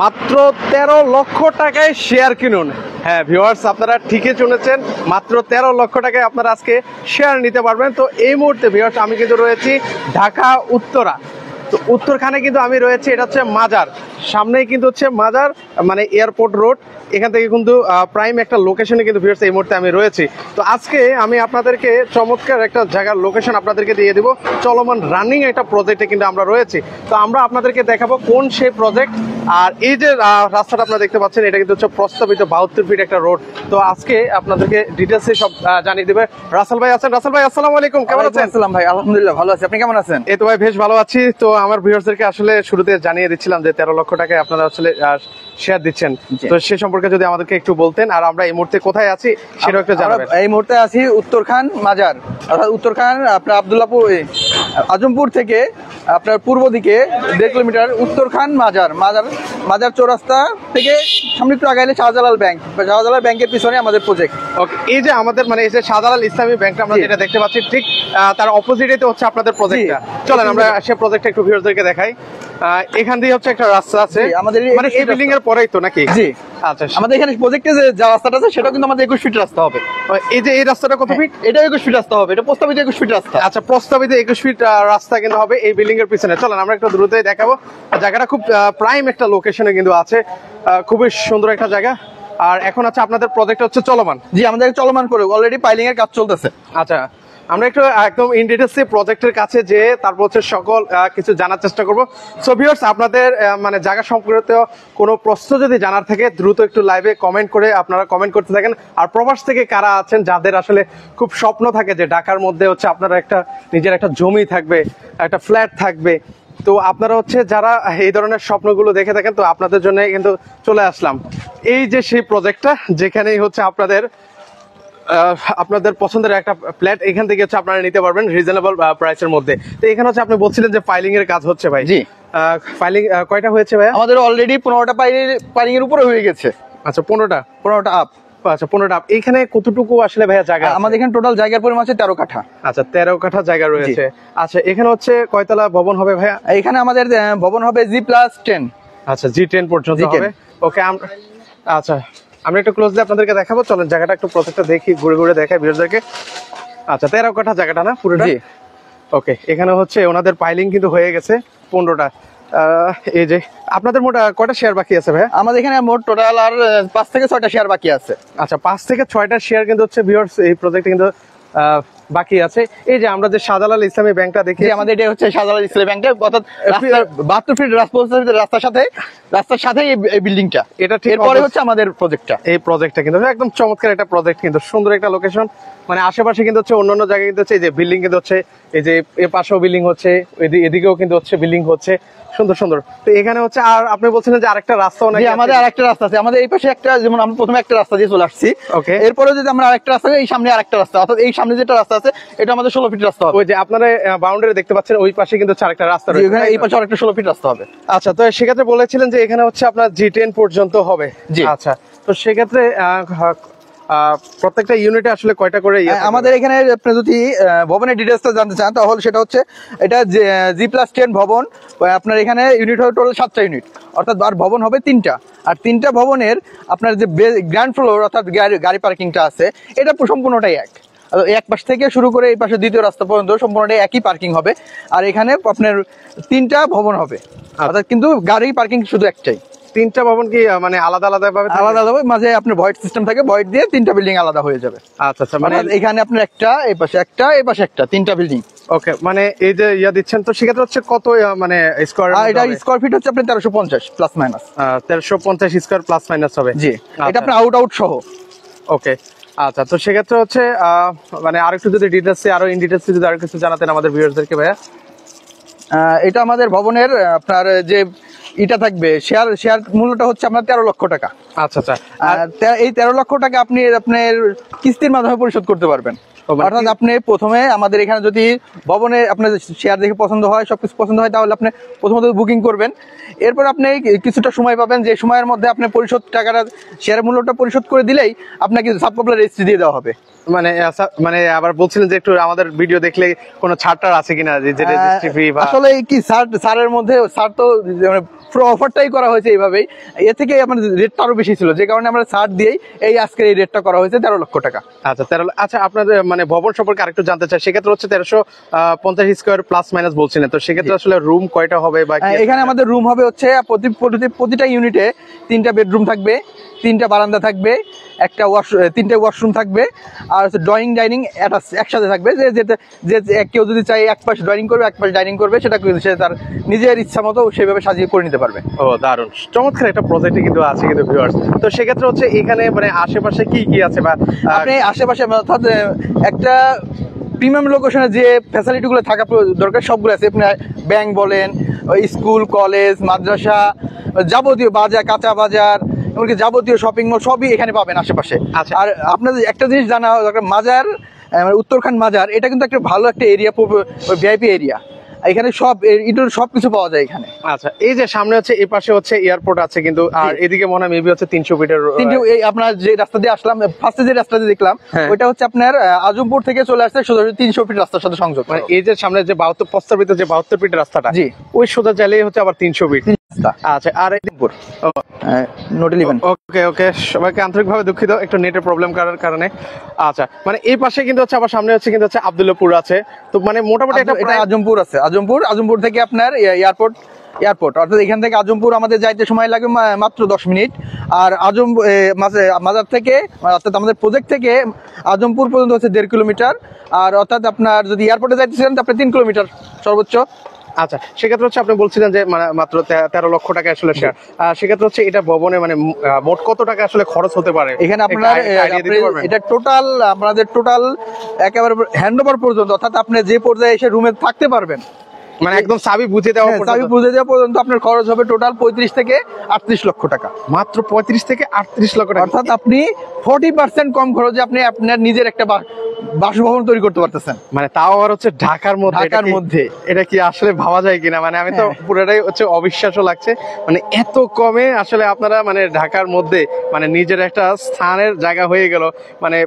মাত্র 13 লক্ষ টাকায় শেয়ার কিনুন। হ্যাঁ ভিউয়ার্স, আপনারা ঠিকই শুনেছেন, মাত্র 13 লক্ষ টাকায় আপনারা আজকে শেয়ার নিতে পারবেন। তো এই মুহূর্তে ভিউয়ার্স আমি কিন্তু রয়েছি ঢাকা উত্তরা। তো উত্তরখানে কিন্তু আমি রয়েছি, এটা হচ্ছে মাজার, সামনেই কিন্তু হচ্ছে মাজার মানে এয়ারপোর্ট রোড। এখান থেকে কিন্তু প্রাইম একটা লোকেশনে কিন্তু ভিউয়ার্স এই মুহূর্তে আমি রয়েছি। তো আজকে আমি আপনাদেরকে চমৎকার একটা জায়গার লোকেশন আপনাদেরকে দিয়ে দিব। চলমান রানিং একটা প্রজেক্টে কিন্তু আমরা রয়েছি। তো আমরা আপনাদেরকে দেখাবো কোন সেই প্রজেক্ট। আর এই যে রাস্তাটা আপনারা দেখতে পাচ্ছেন, এটা কিন্তু হচ্ছে প্রস্তাবিত 72 ফিট একটা রোড। তো আজকে আপনাদেরকে ডিটেলসে সব জানিয়ে দেবে রাসেল ভাই আছেন। রাসেল ভাই আসসালামু আলাইকুম, কেমন আছেন? আসসালাম ভাই, আলহামদুলিল্লাহ ভালো আছি, আপনি কেমন আছেন? এই তো ভাই বেশ ভালো আছি। তো আমার ভিউয়ার্সদেরকে আসলে শুরুতে জানিয়ে দিচ্ছিলাম যে 13 লক্ষ টাকায় আপনারা আসলে শেয়ার দিচ্ছেন, তো সে সম্পর্কে যদি আমাদেরকে একটু বলতেন। আর আমরা এই মুহূর্তে কোথায় আছি সেটাও একটু জানাবেন। এই মুহূর্তে আছি উত্তরখান মাজার, অর্থাৎ উত্তরখান আপনার আব্দুল্লাহপুর আজমপুর থেকে আপনার পূর্ব দিকে 1.5 কিলোমিটার উত্তরখান মাজার মাজার চৌরাস্তা থেকে সামনে একটু আগাইলে শাহজালাল ব্যাংকের পিছনে আমাদের প্রজেক্ট। ওকে, এই যে আমাদের মানে এই যে শাহজালাল ইসলামী ব্যাংকটা আমরা যেটা দেখতে পাচ্ছি, ঠিক তার অপোজিটে তো হচ্ছে আপনাদের প্রজেক্টটা। চলেন আমরা সেই প্রজেক্টটা একটু ভিউয়ারদেরকে দেখাই। এখান দিয়ে হচ্ছে একটা রাস্তা আছে আমাদের, মানে এই বিল্ডিং এর পরেই তো নাকি? জি আচ্ছা, আমাদের এখানে প্রজেক্টে যে রাস্তাটা আছে সেটা কিন্তু আমাদের 21 ফিট রাস্তা হবে। এই যে এই রাস্তাটা কত ফিট? এটা 21 ফিট রাস্তা হবে, এটা প্রস্তাবিত 21 ফিট রাস্তা। আচ্ছা, প্রস্তাবিত 21 ফিট রাস্তা কিন্তু হবে এই বিল্ডিং এর পিছনে। চলেন আমরা একটু দ্রুতই দেখাবো। জায়গাটা খুব প্রাইম একটা লোকেশনে কিন্তু আছে, খুবই সুন্দর একটা জায়গা। আর এখন আছে আপনাদের প্রজেক্ট হচ্ছে চলমান। জি, আমাদের চলমান করে অলরেডি পাইলিং এর কাজ চলতেছে। আচ্ছা, আমরা একটু একদম ইন ডিটেইলস প্রজেক্টের কাছে যে তারপর হচ্ছে সকল কিছু জানার চেষ্টা করব। সো ভিউয়ার্স, আপনাদের মানে জায়গা সম্পর্কিত কোনো প্রশ্ন যদি জানার থাকে দ্রুত একটু লাইভে কমেন্ট করে আপনারা কমেন্ট করতে থাকেন। আর প্রবাস থেকে কারা আছেন যাদের আসলে খুব স্বপ্ন থাকে যে ঢাকার মধ্যে হচ্ছে আপনারা একটা নিজের একটা জমি থাকবে, একটা ফ্ল্যাট থাকবে, তো আপনারা হচ্ছে যারা এই ধরনের স্বপ্নগুলো দেখে থাকেন, তো আপনাদের জন্য কিন্তু চলে আসলাম। এই যে সেই প্রজেক্টটা যেখানেই হচ্ছে আপনাদের পছন্দের একটা ফ্ল্যাট এখান থেকে হচ্ছে আপনারা নিতে পারবেন রিজনেবল প্রাইসের মধ্যে। তো এখানে হচ্ছে আপনি বলছিলেন যে ফাইলিং এর কাজ হচ্ছে ভাই। জি, ফাইলিং কয়টা হয়েছে ভাই? আমাদের অলরেডি 15টা ফাইলিং এর উপরে হয়ে গেছে। আচ্ছা, 15টা আপ। আচ্ছা, 15টা আপ। এখানে কতটুকু আসলে ভাইয়া জায়গা? আমাদের এখানে টোটাল জায়গার পরিমাণ আছে 13 কাঠা। আচ্ছা, 13 কাঠা জায়গা রয়েছে। আচ্ছা, এখানে হচ্ছে কয়তলা ভবন হবে ভাইয়া? এখানে আমাদের ভবন হবে G+10। আচ্ছা, G10 পর্যন্ত হবে। ওকে, আচ্ছা আমরা একটু ক্লোজলি আপনাদেরকে দেখাবো। চলেন জায়গাটা একটু প্রত্যেকটা দেখি, ঘুরে ঘুরে দেখাই ভিউয়ারদেরকে। আচ্ছা, 13 কাঠা জায়গাটা না পুরোটা? জি। ওকে, এখানে হচ্ছে ওনাদের পাইলিং কিন্তু হয়ে গেছে 15টা। এই যে আপনাদের মোট কয়টা শেয়ার বাকি আছে ভাই? আমাদের এখানে মোট টোটাল আর 5 থেকে 6টা শেয়ার বাকি আছে। আচ্ছা, 5 থেকে 6টা শেয়ার কিন্তু হচ্ছে ভিউয়ার্স এই প্রজেক্টে কিন্তু বাকি আছে। এই যে আমরা যে শাহজালাল ইসলামী ব্যাংকটা দেখি, আমাদের এটা হচ্ছে শাহজালাল ইসলামী ব্যাংকটা, অর্থাৎ 72 ফিট রাস্তার সাথে এই বিল্ডিংটা। এটা ঠিক পরে হচ্ছে আমাদের প্রজেক্টটা। এই প্রজেক্টটা কিন্তু একদম চমৎকার একটা প্রজেক্ট, কিন্তু সুন্দর একটা লোকেশন। মানে আশেপাশে কিন্তু হচ্ছে অন্যান্য জায়গায় কিন্তু হচ্ছে এই যে বিল্ডিং কিন্তু হচ্ছে, এই যে এর পাশেও বিল্ডিং হচ্ছে, এদিকেও কিন্তু হচ্ছে বিল্ডিং হচ্ছে সুন্দর সুন্দর। তো এখানে হচ্ছে আর আপনি বলছিলেন যে আরেকটা রাস্তাও নাকি? আমাদের আরেকটা রাস্তা আছে, আমাদের এই পাশে একটা, যেমন আমরা প্রথমে একটা রাস্তা দিয়ে চলে আসছি। ওকে, এরপরে যদি আমরা আরেকটা রাস্তা, এই সামনে আরেকটা রাস্তা, অর্থাৎ এই সামনে যেটা রাস্তা আছে এটা আমাদের 16 ফিট রাস্তা হবে। ওই যে আপনারা বাউন্ডারি দেখতে পাচ্ছেন ওই পাশে কিন্তু আরেকটা রাস্তা রয়েছে, এই পাশে আরেকটা 16 ফিট রাস্তা হবে। আচ্ছা, তো সেক্ষেত্রে বলেছিলেন যে এখানে হচ্ছে আপনার G10 পর্যন্ত হবে। জি, আচ্ছা, তো সেক্ষেত্রে প্রত্যেকটা ইউনিটে আসলে কয়টা করে? আমাদের এখানে আপনি যদি ভবনের ডিটেইলসটা জানতে চান তাহলে সেটা হচ্ছে এটা G+10 ভবন। আপনার এখানে ইউনিট হবে টোটাল 7টা ইউনিট, অর্থাৎ আর ভবন হবে 3টা। আর 3টা ভবনের আপনার যে গ্রাউন্ড ফ্লোর অর্থাৎ গাড়ি পার্কিংটা আছে এটা সম্পূর্ণটাই এক পাশ থেকে শুরু করে এই পাশে দ্বিতীয় রাস্তা পর্যন্ত সম্পূর্ণটাই একই পার্কিং হবে। আর এখানে আপনার 3টা ভবন হবে, অর্থাৎ কিন্তু গাড়ি পার্কিং শুধু একটাই। 3টা ভবন কি মানে আলাদা ভাবে মাঝে আপনার ভয়েড সিস্টেম থাকে, ভয়েড দিয়ে 3টা বিল্ডিং আলাদা হয়ে যাবে। আচ্ছা আচ্ছা, মানে এখানে আপনার একটা, এই পাশে একটা, এই পাশে একটা, 3টা বিল্ডিং। ওকে, মানে এই যে দিচ্ছেন, তো সেক্ষেত্রে হচ্ছে কত মানে স্কয়ার? এটা স্কয়ার ফিট হচ্ছে আপনার 1350 plus minus. 1350 square plus minus হবে। জি, এটা আপনার আউট সহ। ওকে, আচ্ছা, তো সেক্ষেত্রে হচ্ছে মানে আরেকটু যদি ডিটেইলস আরো ইন ডিটেইলস যদি আরো কিছু জানাতেন আমাদের ভিউয়ারদেরকে ভাইয়া। এটা আমাদের ভবনের আপনার যে এটা থাকবে শেয়ার মূল্যটা হচ্ছে আপনার 13 লক্ষ টাকা। আচ্ছা আচ্ছা, এই 13 লক্ষ টাকা আপনি আপনার কিস্তির মাধ্যমে পরিশোধ করতে পারবেন। অর্থাৎ আপনি প্রথমে আমাদের এখানে যদি ভবনে আপনার শেয়ার দেখে পছন্দ হয়, সবকিছু পছন্দ হয়, তাহলে আপনি প্রথমত বুকিং করবেন। এরপর আপনি কিছুটা সময় পাবেন, যে সময়ের মধ্যে আপনি পরিশোধ টাকাটা শেয়ারের মূল্যটা পরিশোধ করে দিলেই আপনাকে সাবকপ্লার রেজিস্ট্রি দিয়ে দেওয়া হবে। মানে মানে আবার বলছিলেন যে একটু আমাদের ভিডিও দেখলে কোনো ছাড়টার আছে কিনা, যে রেজিস্ট্রি ফি বা আসলে কি ছাড়ের মধ্যে ছাড় তো মানে পুরো অফারটাই করা হয়েছে এইভাবেই, এ থেকে আমাদের রেটটা আরো বেশি ছিল, যে কারণে আমরা ছাড় দিয়েই এই আজকের এই রেটটা করা হয়েছে 13 লক্ষ টাকা। আচ্ছা 13। আচ্ছা আপনাদের মানে ভবন সম্পর্কে আরেকটু জানতে চাই, সেক্ষেত্রে হচ্ছে 1350 স্কোয়ার প্লাস মাইনাস বলছিলেন, তো সেক্ষেত্রে আসলে রুম কয়টা হবে বা এখানে আমাদের রুম হবে হচ্ছে প্রতিটা ইউনিটে 3টা বেডরুম থাকবে, 3টা বারান্দা থাকবে, একটা তিনটে ওয়াশরুম থাকবে, আর হচ্ছে ড্রয়িং ডাইনিং একসাথে থাকবে। যে কেউ যদি চাই এক পাশে ড্রয়িং করবে এক পাশে ডাইনিং করবে, সেটা সে তার নিজের ইচ্ছা মতো সেভাবে সাজিয়ে করে নিতে পারবে। ও দারুণ, চমৎকার একটা প্রজেক্টে কিন্তু আছে কিন্তু ভিউয়ার্স। তো সেক্ষেত্রে হচ্ছে এখানে মানে আশেপাশে কি কি আছে বা আপনি আশেপাশে অর্থাৎ একটা প্রিমিয়াম লোকেশনে যে ফ্যাসিলিটি গুলো থাকা দরকার সবগুলো আছে। আপনার ব্যাংক বলেন, স্কুল, কলেজ, মাদ্রাসা, যাবতীয় বাজার, কাঁচা বাজার, এমনকি যাবতীয় শপিং মল সবই এখানে পাবেন আশেপাশে। আচ্ছা। আর আপনাদের একটা জিনিস জানা দরকার, মাজার উত্তরখান মাজার এটা কিন্তু একটা ভালো একটা এরিয়া, ভিআইপি এরিয়া। এখানে সবকিছু পাওয়া যায় এখানে। আচ্ছা, এই যে সামনে হচ্ছে এই পাশে হচ্ছে এয়ারপোর্ট আছে কিন্তু, আর এদিকে মনে হয় মেবি হচ্ছে 300 ফিটের আপনার যে রাস্তা দিয়ে আসলাম ফার্স্টে, যে রাস্তা দিয়ে দেখলাম ওইটা হচ্ছে আপনার আজমপুর থেকে চলে আসছে সোজা 300 ফিট রাস্তার সাথে সংযোগ। মানে এই যে সামনে যে 72 প্রস্তাবিত যে 72 ফিটের রাস্তাটা, জি, ওই সোজা চাইলেই হচ্ছে আবার 300 ফিট। আচ্ছা, আর নোট 11। ওকে ওকে, সবাইকে আন্তরিকভাবে দুঃখিত একটু নেটের প্রবলেম করার কারণে। আচ্ছা, মানে এই পাশে কিন্তু হচ্ছে আবার সামনে হচ্ছে কিন্তু হচ্ছে আব্দুল্লাহপুর আছে, তো মানে মোটামুটি একটা আজমপুর আছে। আজমপুর থেকে আপনার এয়ারপোর্ট অর্থাৎ এখান থেকে আজমপুর আমাদের যাইতে সময় লাগে মাত্র 10 মিনিট। আর মাজার থেকে অর্থাৎ আমাদের প্রজেক্ট থেকে আজমপুর পর্যন্ত হচ্ছে 1.5 কিলোমিটার। আর অর্থাৎ আপনার যদি এয়ারপোর্টে যাইতেছেন তারপরে 3 কিলোমিটার সর্বোচ্চ। আচ্ছা, সেক্ষেত্রে হচ্ছে আপনি বলছিলেন যে মানে মাত্র 13 লক্ষ টাকা আসলে শেয়ার, সেক্ষেত্রে হচ্ছে এটা ভবনে মানে মোট কত টাকা আসলে খরচ হতে পারে এখানে আপনার? এটা টোটাল একেবারে হ্যান্ডওভার পর্যন্ত, অর্থাৎ আপনি যে পর্যায়ে এসে রুমে থাকতে পারবেন, মানে একদম চাবি বুঝে দেওয়া পর্যন্ত আপনার খরচ হবে টোটাল 35 থেকে 38 লক্ষ টাকা। মাত্র 35 থেকে 38 লক্ষ টাকা, অর্থাৎ আপনি 40% কম খরচে আপনি আপনার নিজের একটা বাসভবন তৈরি করতে পারতেছেন। মানে তাও আবার হচ্ছে ঢাকার মধ্যে। এটা কি আসলে ভাবা যায় কিনা? মানে আমি তো পুরোটাই হচ্ছে অবিশ্বাস্য লাগছে, মানে এত কমে আসলে আপনারা মানে ঢাকার মধ্যে মানে নিজের একটা স্থানের জায়গা হয়ে গেল, মানে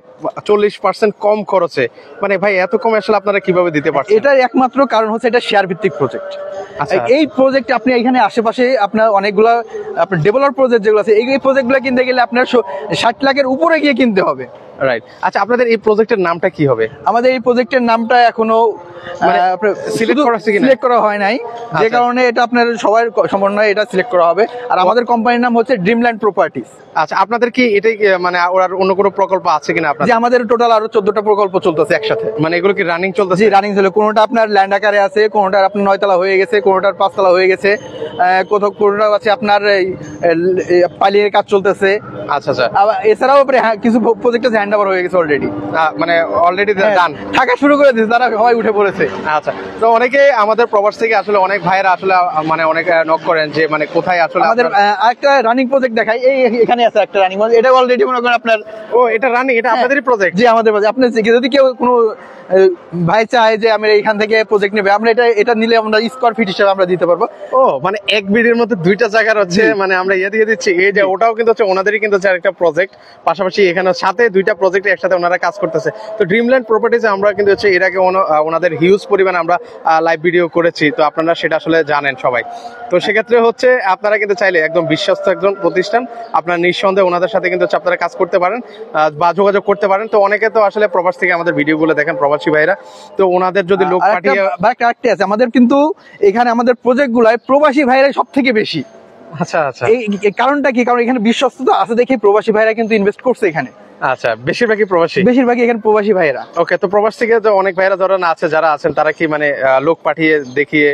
40% কম খরচে। মানে ভাই এত কমে আসলে আপনারা কিভাবে দিতে পারছেন? এটার একমাত্র কারণ হচ্ছে এটা শেয়ার ভিত্তিক প্রজেক্ট। এই প্রজেক্ট আপনি এখানে আশেপাশে আপনার অনেকগুলা আপনার ডেভেলপার প্রজেক্ট যেগুলো আছে, এই প্রজেক্টগুলো কিনতে গেলে আপনার 60 লাখের উপরে গিয়ে কিনতে হবে। রাইট। আচ্ছা, আপনাদের এই প্রজেক্টের নামটা কি হবে? আমাদের এই প্রজেক্টের নামটা এখনো সিলেক্ট করা হয় নাই, যে কারণে এটা আপনার সবার সমন্বয়ে এটা সিলেক্ট করা হবে। আর আমাদের কোম্পানির নাম হচ্ছে ড্রিমল্যান্ড প্রপার্টিজ। আচ্ছা, আপনাদের কি এটাই মানে ওর অন্য কোনো প্রকল্প আছে কিনা আপনাদের? যে আমাদের টোটাল আরো 14টা প্রকল্প চলতেছে একসাথে। মানে এগুলো কি রানিং চলতেছে? জি, রানিং চলে। কোনোটা আপনার ল্যান্ড আকারে আছে, কোনোটার আপনার 9 তলা হয়ে গেছে, কোনোটার 5 তলা হয়ে গেছে, কোনোটা আছে আপনার পালিয়ের কাজ চলতেছে। আচ্ছা আচ্ছা। এছাড়াও কিছু প্রজেক্ট আছে হ্যান্ড ওভার হয়ে গেছে অলরেডি, মানে অলরেডি ডান, থাকা শুরু করে দিয়েছে, তারা সবাই উঠে পড়েছে। আচ্ছা, তো অনেকে আমাদের প্রবাস থেকে আসলে অনেক ভাইরা আসলে মানে অনেক নক করেন যে মানে কোথায় আসলে আমাদের একটা রানিং প্রজেক্ট দেখাই। এখানে আছে একটা রানিং, এটা অলরেডি মনে করেন আপনার। ও, এটা রানিং, এটা আপনাদেরই প্রজেক্ট? জি, আমাদের প্রজেক্ট। আপনি যদি কেউ কোনো ভাই চায় যে আমি এখান থেকে প্রজেক্ট নেবে, আমরা এটা নিলে আমরা স্কয়ার ফিট হিসেবে আমরা দিতে পারবো। ও, মানে এক বিডির মধ্যে 2টা জায়গা হচ্ছে, মানে আমরা দিয়ে দিচ্ছি। এই যে ওটাও কিন্তু হচ্ছে ওনাদেরই কিন্তু হচ্ছে একটা প্রজেক্ট, পাশাপাশি এখানে সাথে 2টা প্রজেক্ট একসাথে ওনারা কাজ করতেছে। তো ড্রিমল্যান্ড প্রপার্টিজে আমরা কিন্তু হচ্ছে এর আগে ওনাদের হিউজ পরিমাণ আমরা লাইভ ভিডিও করেছি, তো আপনারা সেটা আসলে জানেন সবাই। তো সেক্ষেত্রে হচ্ছে আপনারা কিন্তু চাইলে একদম বিশ্বস্ত একজন প্রতিষ্ঠান, আপনারা নিঃসন্দেহে ওনাদের সাথে কিন্তু হচ্ছে আপনারা কাজ করতে পারেন বা যোগাযোগ করতে পারেন। তো অনেকে তো আসলে প্রবাস থেকে আমাদের ভিডিওগুলো দেখেন, প্রবাসী ভাইরা, তো ওনাদের যদি লোক পাঠিয়ে আছে আমাদের কিন্তু এখানে আমাদের প্রজেক্ট গুলায় প্রবাসী ভাইরা সব থেকে বেশি। আচ্ছা আচ্ছা, এই কারণটা কি? কারণ এখানে বিশ্বস্ততা আছে দেখে প্রবাসী ভাইরা কিন্তু ইনভেস্ট করছে এখানে। আচ্ছা, বেশিরভাগই এখানে প্রবাসী ভাইরা। ওকে, তো প্রবাস থেকে তো অনেক ভাইরা যারা আছেন তারা কি মানে লোক পাঠিয়ে দেখিয়ে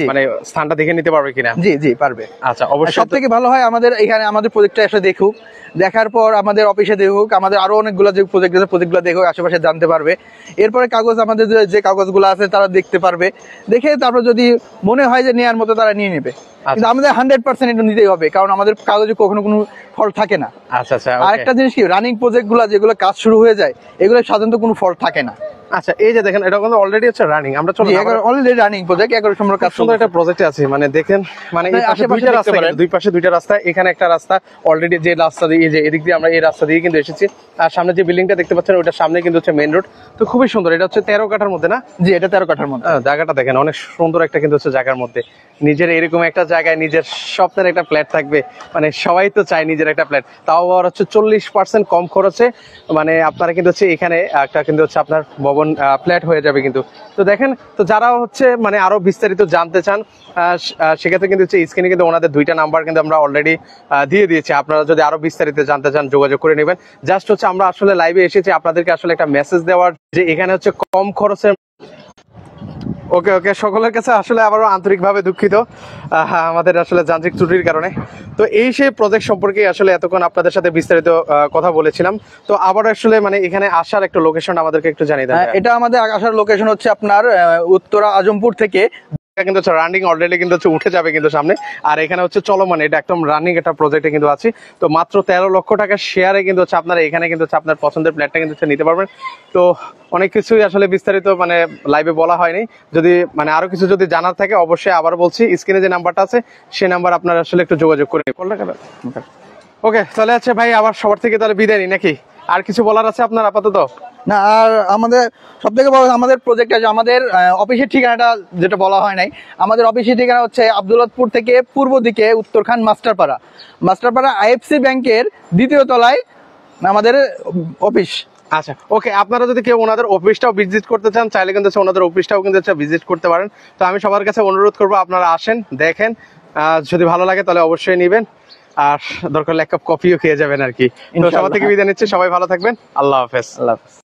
মানে স্থানটা দেখে নিতে পারবে কিনা? জি জি, পারবে। আচ্ছা, অবশ্যই। সব থেকে ভালো হয় আমাদের এখানে আমাদের প্রজেক্টটা এসে দেখুক, দেখার পর আমাদের অফিসে দেখুক, আমাদের আরো অনেকগুলো যে প্রজেক্ট আছে প্রজেক্টগুলো দেখুক, আশেপাশে জানতে পারবে। এরপরে কাগজ আমাদের যে কাগজগুলো আছে তারা দেখতে পারবে, দেখে তারপর যদি মনে হয় যে নেওয়ার মতো তারা নিয়ে নেবে। কিন্তু আমাদের 100% এটা নিতেই হবে, কারণ আমাদের কাগজে কখনো কোনো ফল্ট থাকে না। আচ্ছা আচ্ছা। আর একটা জিনিস কি, রানিং প্রজেক্ট গুলা যেগুলো কাজ শুরু হয়ে যায় এগুলো সাধারণত কোনো ফল্ট থাকে না। আচ্ছা, এই যে দেখেন এটা কিন্তু অলরেডি হচ্ছে রানিং। আমরা চলো অলরেডি রানিং প্রজেক্ট 11 নম্বর কাজ সুন্দর একটা প্রজেক্টে আছে, মানে দেখেন মানে এই পাশে আশেপাশে দুইটা দেখতে রাস্তা, পারেন। দুই পাশে দুইটা রাস্তা, এখানে একটা রাস্তা অলরেডি, যে রাস্তা দিয়ে, এই যে এদিক দিয়ে আমরা এই রাস্তা দিয়ে কিন্তু এসেছি। আর সামনে যে বিল্ডিংটা দেখতে পাচ্ছেন ওটার সামনে কিন্তু হচ্ছে মেইন রোড। তো খুবই সুন্দর, এটা হচ্ছে 13 কাঠার মধ্যে না? জি, এটা 13 কাঠার মধ্যে। জায়গাটা দেখেন অনেক সুন্দর একটা কিন্তু হচ্ছে জায়গার মধ্যে, নিজের এরকম একটা জায়গায় নিজের স্বপ্নের একটা ফ্ল্যাট থাকবে, মানে সবাই তো চায় নিজের একটা ফ্ল্যাট, তাও আবার হচ্ছে 40% কম খরচে, মানে আপনারা কিন্তু হচ্ছে এখানে একটা কিন্তু হচ্ছে আপনার ভবন ফ্ল্যাট হয়ে যাবে কিন্তু। তো দেখেন, তো যারা হচ্ছে মানে আরো বিস্তারিত জানতে চান সেক্ষেত্রে কিন্তু হচ্ছে স্ক্রিনে কিন্তু ওনাদের দুইটা নাম্বার কিন্তু আমরা অলরেডি দিয়ে দিয়েছি। আপনারা যদি আরো বিস্তারিত জানতে চান যোগাযোগ করে নেবেন। জাস্ট হচ্ছে আমরা আসলে লাইভে এসেছি আপনাদেরকে আসলে একটা মেসেজ দেওয়ার, যে এখানে হচ্ছে কম খরচের। ওকে ওকে, সকলের কাছে আসলে আবারও আন্তরিকভাবে দুঃখিত আমাদের আসলে যান্ত্রিক ত্রুটির কারণে। তো এই সেই প্রজেক্ট সম্পর্কে আসলে এতক্ষণ আপনাদের সাথে বিস্তারিত কথা বলেছিলাম। তো আবার আসলে মানে এখানে আসার একটা লোকেশন আমাদেরকে একটু জানিয়ে দেন। এটা আমাদের আসার লোকেশন হচ্ছে আপনার উত্তরা আজমপুর থেকে কিন্তু হচ্ছে রানিং অলরেডি কিন্তু হচ্ছে উঠে যাবে কিন্তু সামনে। আর এখানে হচ্ছে চলমান, এটা একদম রানিং একটা প্রজেক্টে কিন্তু আছে। তো মাত্র 13 লক্ষ টাকা শেয়ারে কিন্তু হচ্ছে আপনারা এখানে কিন্তু হচ্ছে আপনার পছন্দের ফ্ল্যাটটা কিন্তু হচ্ছে নিতে পারবেন। তো অনেক কিছুই আসলে বিস্তারিত মানে লাইভে বলা হয়নি, যদি মানে আরো কিছু যদি জানার থাকে অবশ্যই আবার বলছি, স্ক্রিনে যে নাম্বারটা আছে সেই নাম্বার আপনারা আসলে একটু যোগাযোগ করে ওকে চলে যাচ্ছে ভাই। আবার সবার থেকে তাহলে বিদায় নিই নাকি? আর কিছু বলার আছে আপনার আপাতত? না, আর আমাদের সব থেকে বড় আমাদের প্রজেক্ট আছে, আমাদের অফিসের ঠিকানাটা যেটা বলা হয় নাই, আমাদের অফিসের ঠিকানা হচ্ছে আব্দুল্লাহপুর থেকে পূর্ব দিকে উত্তরখান মাস্টারপাড়া, মাস্টারপাড়া আইএফসি ব্যাংকের 2য় তলায় আমাদের অফিস। আচ্ছা ওকে, আপনারা যদি কেউ ওনাদের অফিসটাও ভিজিট করতে চান চাইলে কিন্তু ওনাদের অফিসটাও কিন্তু ভিজিট করতে পারেন। তো আমি সবার কাছে অনুরোধ করবো আপনারা আসেন, দেখেন, যদি ভালো লাগে তাহলে অবশ্যই নিবেন, আর দরকার হলে এক কাপ কফিও খেয়ে যাবেন আর কি। তো সবার থেকে বিদায় নিচ্ছি, সবাই ভালো থাকবেন, আল্লাহ হাফেজ। আল্লাহ হাফেজ।